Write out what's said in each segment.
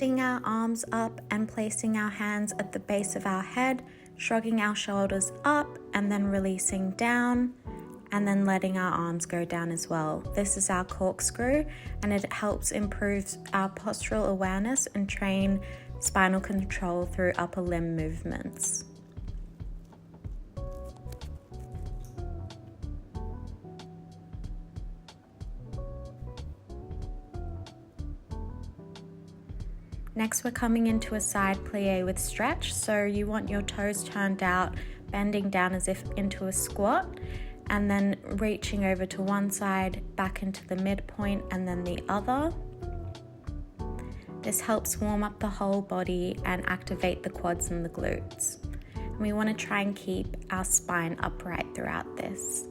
lifting our arms up and placing our hands at the base of our head, shrugging our shoulders up and then releasing down, and then letting our arms go down as well. This is our corkscrew, and it helps improve our postural awareness and train spinal control through upper limb movements. Next, we're coming into a side plie with stretch. So you want your toes turned out, bending down as if into a squat, and then reaching over to one side, back into the midpoint, and then the other. This helps warm up the whole body and activate the quads and the glutes. And we want to try and keep our spine upright throughout this.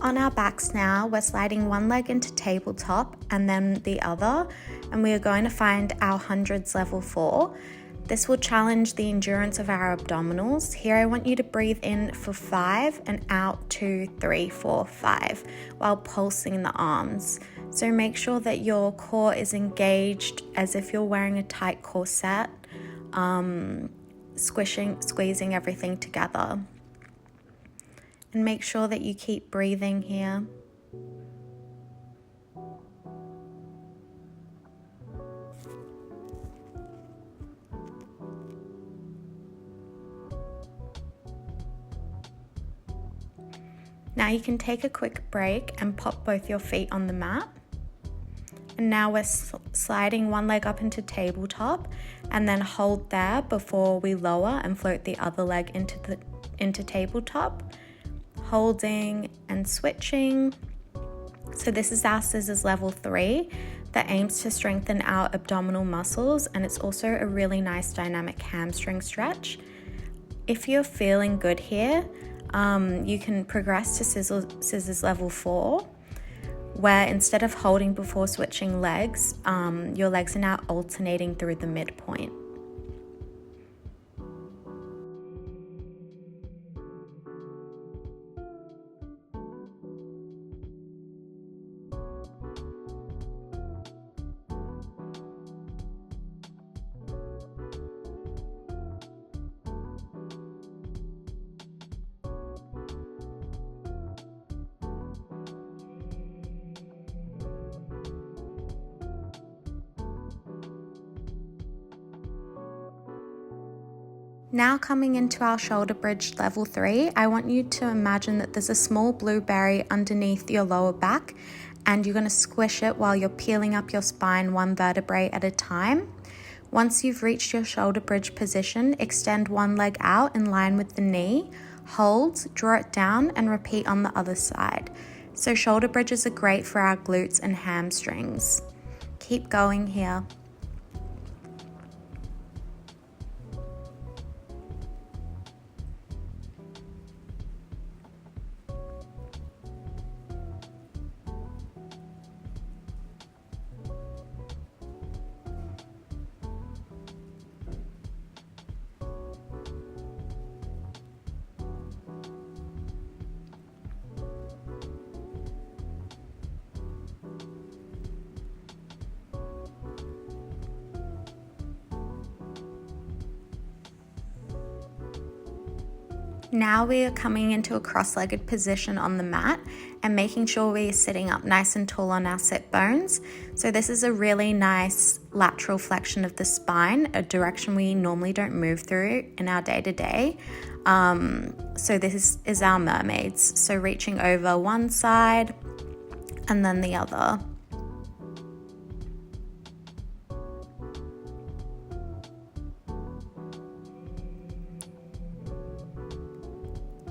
On our backs now, we're sliding one leg into tabletop and then the other, and we are going to find our hundreds level 4. This will challenge the endurance of our abdominals. Here I want you to breathe in for 5 and out 2, 3, 4, 5 while pulsing the arms. So make sure that your core is engaged as if you're wearing a tight corset, squeezing everything together. And make sure that you keep breathing here. Now you can take a quick break and pop both your feet on the mat. And now we're sliding one leg up into tabletop and then hold there before we lower and float the other leg into tabletop. Holding and switching. So this is our scissors level 3 that aims to strengthen our abdominal muscles, and it's also a really nice dynamic hamstring stretch. If you're feeling good here, you can progress to scissors level 4, where instead of holding before switching legs, your legs are now alternating through the midpoint. Now coming into our shoulder bridge level 3, I want you to imagine that there's a small blueberry underneath your lower back, and you're going to squish it while you're peeling up your spine one vertebrae at a time. Once you've reached your shoulder bridge position, extend one leg out in line with the knee, hold, draw it down, and repeat on the other side. So shoulder bridges are great for our glutes and hamstrings. Keep going here. Now we are coming into a cross-legged position on the mat and making sure we are sitting up nice and tall on our sit bones. So this is a really nice lateral flexion of the spine, a direction we normally don't move through in our day-to-day. So this is our mermaids. So reaching over one side and then the other.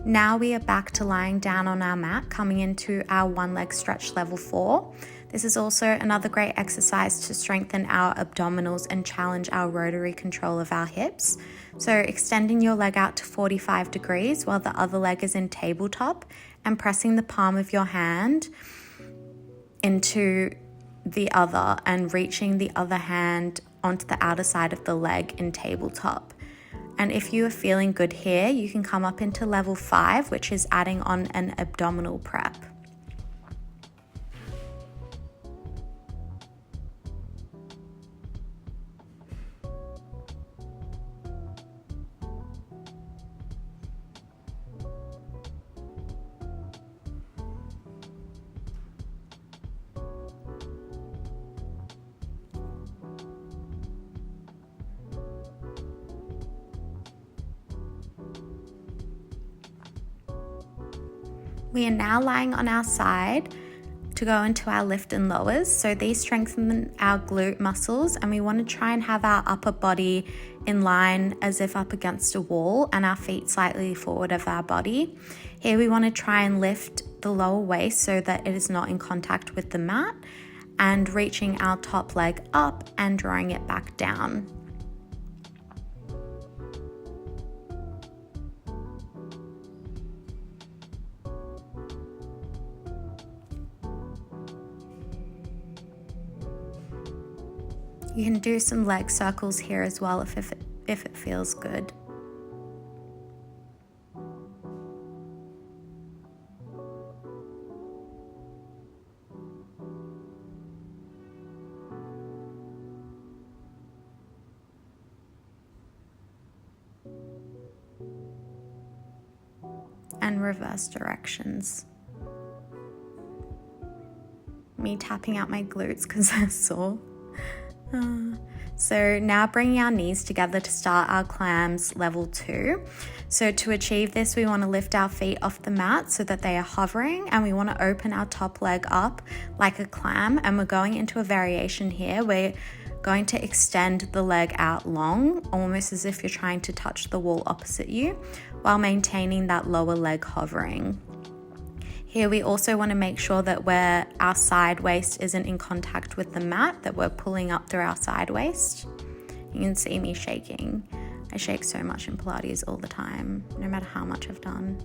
Now we are back to lying down on our mat, coming into our one leg stretch level 4. This is also another great exercise to strengthen our abdominals and challenge our rotary control of our hips. So extending your leg out to 45 degrees while the other leg is in tabletop and pressing the palm of your hand into the other and reaching the other hand onto the outer side of the leg in tabletop. And if you are feeling good here, you can come up into level 5, which is adding on an abdominal prep. We are now lying on our side to go into our lift and lowers. So these strengthen our glute muscles, and we want to try and have our upper body in line as if up against a wall and our feet slightly forward of our body. Here we want to try and lift the lower waist so that it is not in contact with the mat, and reaching our top leg up and drawing it back down. You can do some leg circles here as well if it feels good. And reverse directions. Me tapping out my glutes because they're sore. So now bringing our knees together to start our clams level 2. So to achieve this, we want to lift our feet off the mat so that they are hovering, and we want to open our top leg up like a clam, and we're going into a variation here. We're going to extend the leg out long, almost as if you're trying to touch the wall opposite you, while maintaining that lower leg hovering. Here we also want to make sure that where our side waist isn't in contact with the mat, that we're pulling up through our side waist. You can see me shaking. I shake so much in Pilates all the time, no matter how much I've done.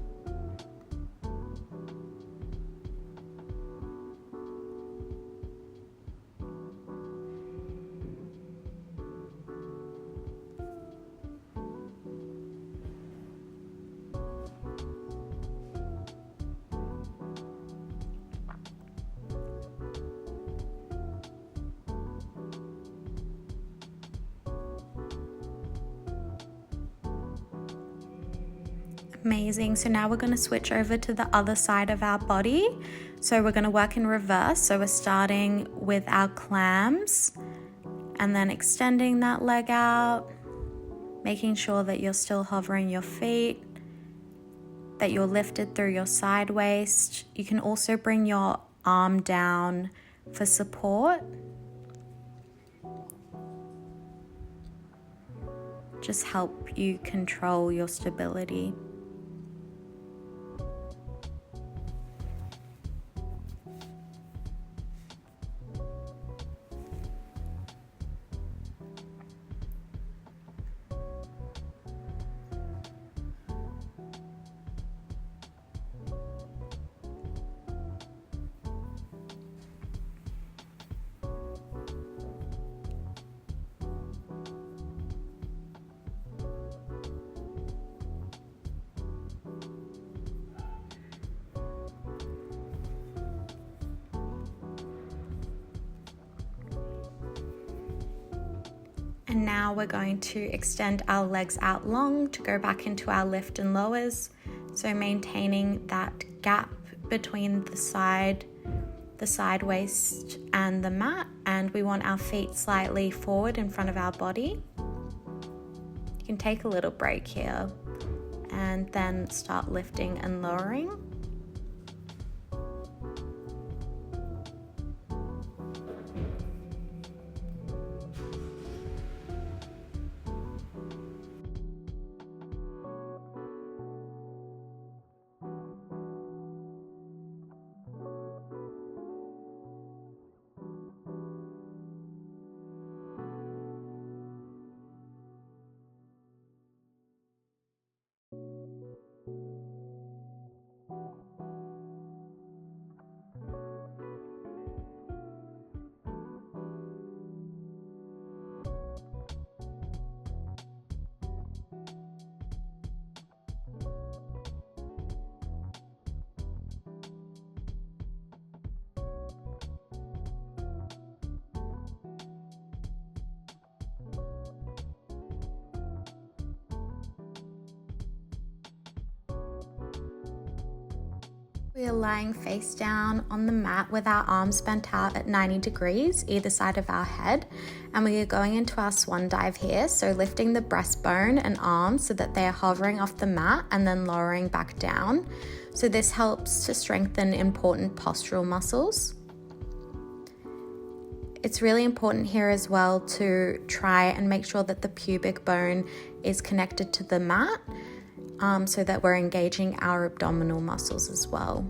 Amazing. So now we're going to switch over to the other side of our body. So we're going to work in reverse. So we're starting with our clams and then extending that leg out, making sure that you're still hovering your feet, that you're lifted through your side waist. You can also bring your arm down for support. Just help you control your stability. And now we're going to extend our legs out long to go back into our lift and lowers. So maintaining that gap between the side waist and the mat. And we want our feet slightly forward in front of our body. You can take a little break here and then start lifting and lowering. We are lying face down on the mat with our arms bent out at 90 degrees either side of our head, and we are going into our swan dive here, so lifting the breastbone and arms so that they are hovering off the mat and then lowering back down. So this helps to strengthen important postural muscles. It's really important here as well to try and make sure that the pubic bone is connected to the mat, so that we're engaging our abdominal muscles as well.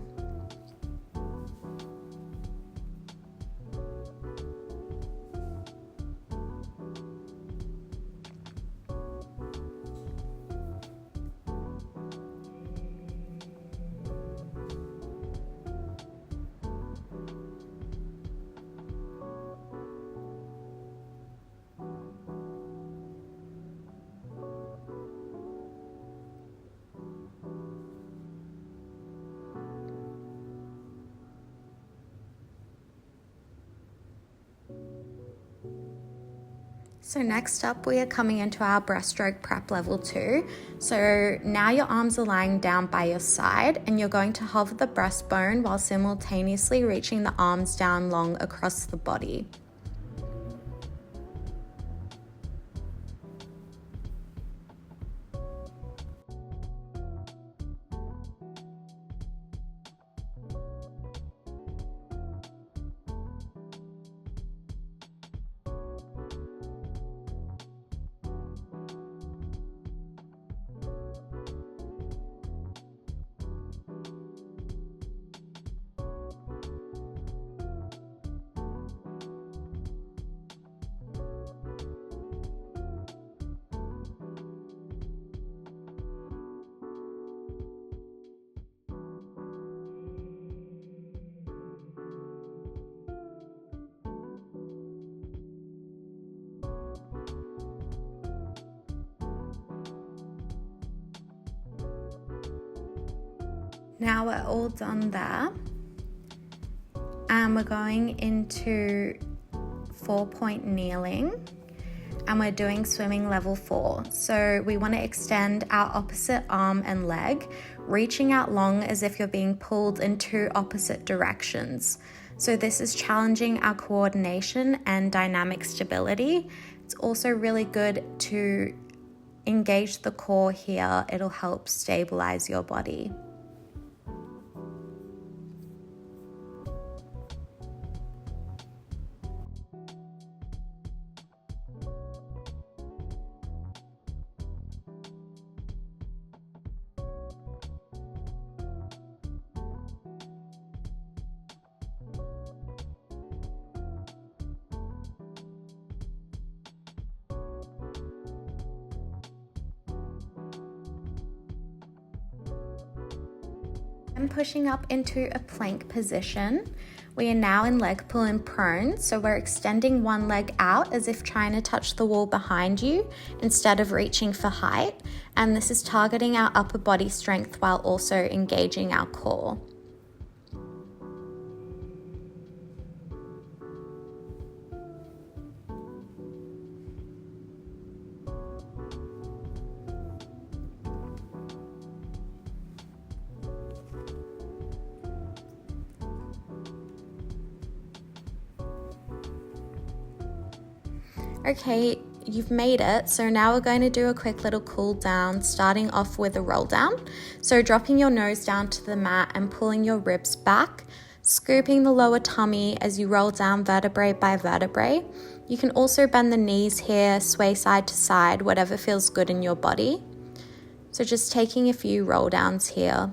So next up, we are coming into our breaststroke prep level 2. So now your arms are lying down by your side and you're going to hover the breastbone while simultaneously reaching the arms down long across the body. Now we're all done there, and we're going into 4-point kneeling, and we're doing swimming level 4. So we want to extend our opposite arm and leg, reaching out long as if you're being pulled in 2 opposite directions. So this is challenging our coordination and dynamic stability. It's also really good to engage the core here. It'll help stabilize your body. And pushing up into a plank position. We are now in leg pull and prone, so we're extending one leg out as if trying to touch the wall behind you instead of reaching for height, and this is targeting our upper body strength while also engaging our core. Okay, you've made it. So now we're going to do a quick little cool down, starting off with a roll down. So dropping your nose down to the mat and pulling your ribs back, scooping the lower tummy as you roll down vertebrae by vertebrae. You can also bend the knees here, sway side to side, whatever feels good in your body. So just taking a few roll downs here.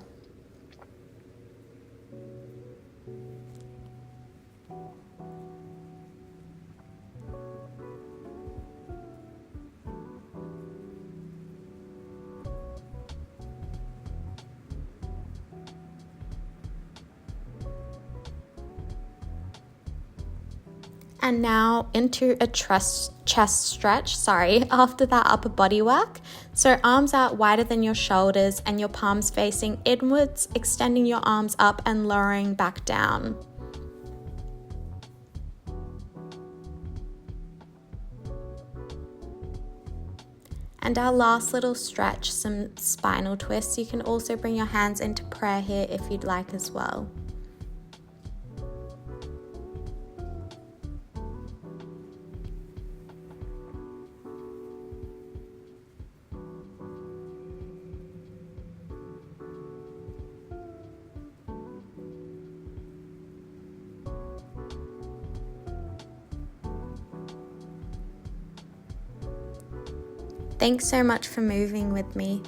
And now into a chest stretch, after that upper body work. So arms out wider than your shoulders and your palms facing inwards, extending your arms up and lowering back down. And our last little stretch, some spinal twists. You can also bring your hands into prayer here if you'd like as well. Thanks so much for moving with me.